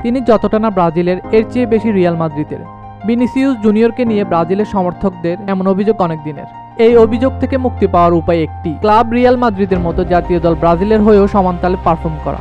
তিনি যতটা না ব্রাজিলের, এর চেয়ে বেশি রিয়াল মাদ্রিদের। ভিনিসিয়াস জুনিয়রকে নিয়ে ব্রাজিলের সমর্থকদের এমন অভিযোগ অনেক দিনের। এই অভিযোগ থেকে মুক্তি পাওয়ার উপায় একটি, ক্লাব রিয়াল মাদ্রিদের মতো জাতীয় দল ব্রাজিলের হয়েও সমানতালে পারফর্ম করা।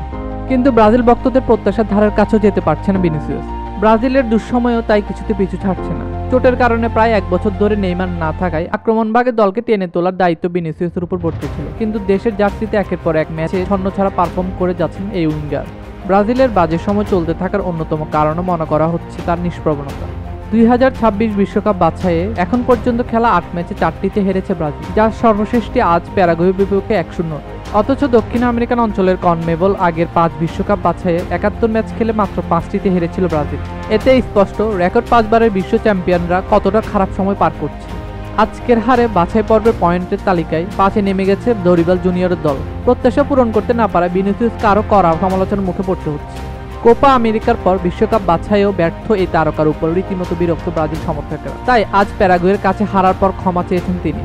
কিন্তু ব্রাজিল ভক্তদের প্রত্যাশার ধারের কাছেও যেতে পারছে না ভিনিসিয়াস। ব্রাজিলের দুঃসময়ও তাই কিছুতে পিছু ছাড়ছে না। চোটের কারণে প্রায় 1 বছর ধরে নেইমার না থাকায় আক্রমণভাগে দলকে টেনে তোলার দায়িত্ব ভিনিসিয়াসের উপর বর্তেছিল। কিন্তু দেশের জার্সিতে একের পর এক ম্যাচে ছন্ন ছাড়া পারফর্ম করে যাচ্ছেন এই উইঙ্গার। ব্রাজিলের বাজে সময় চলতে থাকার অন্যতম কারণও মনে করা হচ্ছে তার নিষ্প্রবণতা। 2026 বিশ্বকাপ বাছাইয়ে এখন পর্যন্ত খেলা 8 ম্যাচে 4টিতে হেরেছে ব্রাজিল, যার সর্বশেষটি আজ প্যারাগুয়ের বিপক্ষে 1-0। অথচ দক্ষিণ আমেরিকান অঞ্চলের কনমেবল আগের 5 বিশ্বকাপ বাছাইয়ে 71 ম্যাচ খেলে মাত্র 5টিতে হেরেছিল ব্রাজিল। এতে স্পষ্ট রেকর্ড 5 বারের বিশ্ব চ্যাম্পিয়নরা কতটা খারাপ সময় পার করছে। আজকের হারে বাছাই পর্বের পয়েন্টের তালিকায় 5-এ নেমে গেছে দরিবাল জুনিয়রের দল। প্রত্যাশা পূরণ করতে না পারায় ভিনিসিয়াসকে আরও কড়া সমালোচনার মুখে পড়তে হচ্ছে। কোপা আমেরিকার পর বিশ্বকাপ বাছাইয়েও ব্যর্থ এই তারকার উপর রীতিমতো বিরক্ত ব্রাজিল সমর্থকেরা। তাই আজ প্যারাগুয়ের কাছে হারার পর ক্ষমা চেয়েছেন তিনি।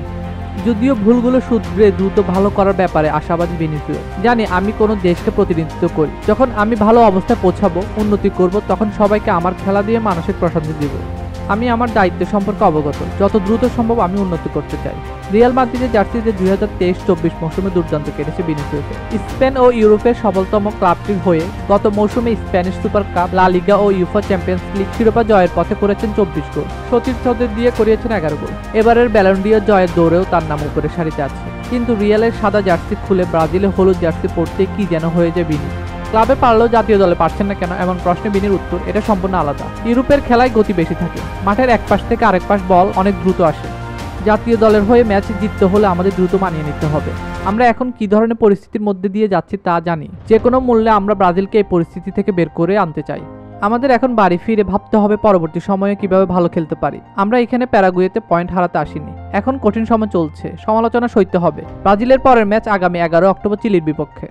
যদিও ভুলগুলো শুধরে দ্রুত ভালো করার ব্যাপারে আশাবাদী ভিনিসিয়াস। জানি আমি কোনো দেশকে প্রতিনিধিত্ব করি, যখন আমি ভালো অবস্থায় পৌঁছাবো, উন্নতি করব, তখন সবাইকে আমার খেলা দিয়ে মানসিক প্রশান্তি দিব। আমি আমার দায়িত্ব সম্পর্কে অবগত, যত দ্রুত সম্ভব আমি উন্নতি করতে চাই। রিয়াল মাদ্রিদের জার্সিতে 2023-24 মৌসুমে দুর্দান্ত কেটেছে ভিনিসিয়াস। স্পেন ও ইউরোপের সফলতম ক্লাবটির হয়ে গত মৌসুমে স্প্যানিশ সুপার কাপ, লা লিগা ও ইউফা চ্যাম্পিয়ন্স লিগ শিরোপা জয়ের পথে করেছেন 24 গোল, সতীর্থদের দিয়ে করিয়েছেন 11 গোল। এবারের ব্যালন ডি'অর জয়ের দৌড়েও তার নাম উপরে সারিতে আছে। কিন্তু রিয়ালের সাদা জার্সি খুলে ব্রাজিলের হলুদ জার্সি পরতে কি যেন হয়ে যায় ভিনি। ক্লাবে পারলেও জাতীয় দলে পারছেন না কেন, এমন প্রশ্নে বিনির উত্তর এটা সম্পূর্ণ আলাদা। ইউরোপের খেলায় গতি বেশি থাকে, মাঠের এক পাশ থেকে আরেক পাশ বল অনেক দ্রুত আসে। জাতীয় দলের হয়ে ম্যাচ জিততে হলে আমাদের দ্রুত মানিয়ে নিতে হবে। আমরা এখন কি ধরনের পরিস্থিতির মধ্যে দিয়ে যাচ্ছি তা জানি। যে কোনো মূল্যে আমরা ব্রাজিলকে এই পরিস্থিতি থেকে বের করে আনতে চাই। আমাদের এখন বাড়ি ফিরে ভাবতে হবে পরবর্তী সময়ে কিভাবে ভালো খেলতে পারি। আমরা এখানে প্যারাগুয়েতে পয়েন্ট হারাতে আসিনি, এখন কঠিন সময় চলছে, সমালোচনা সইতে হবে। ব্রাজিলের পরের ম্যাচ আগামী 11 অক্টোবর চিলির বিপক্ষে।